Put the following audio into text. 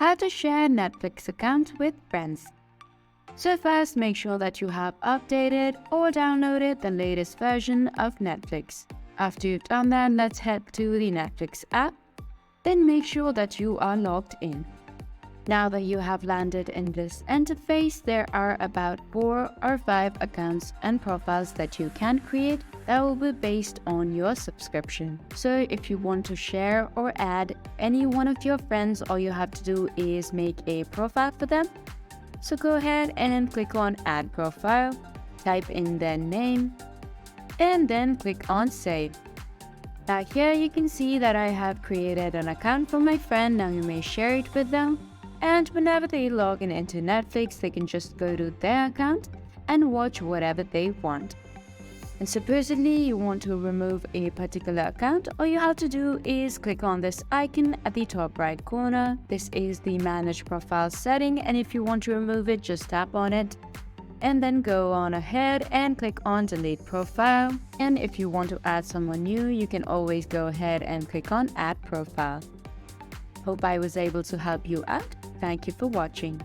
How to share Netflix account with friends. So first, make sure that you have updated or downloaded the latest version of Netflix. After you've done that, let's head to the Netflix app. Then make sure that you are logged in. Now that you have landed in this interface, there are about 4 or 5 accounts and profiles that you can create that will be based on your subscription. So if you want to share or add any one of your friends, all you have to do is make a profile for them. So go ahead and click on Add Profile, type in their name, and then click on Save. Now here you can see that I have created an account for my friend. Now you may share it with them. And whenever they log in into Netflix, they can just go to their account and watch whatever they want. And supposedly you want to remove a particular account, all you have to do is click on this icon at the top right corner. This is the Manage Profile setting, and if you want to remove it, just tap on it and then go on ahead and click on Delete Profile. And if you want to add someone new, you can always go ahead and click on Add Profile. Hope I was able to help you out. Thank you for watching.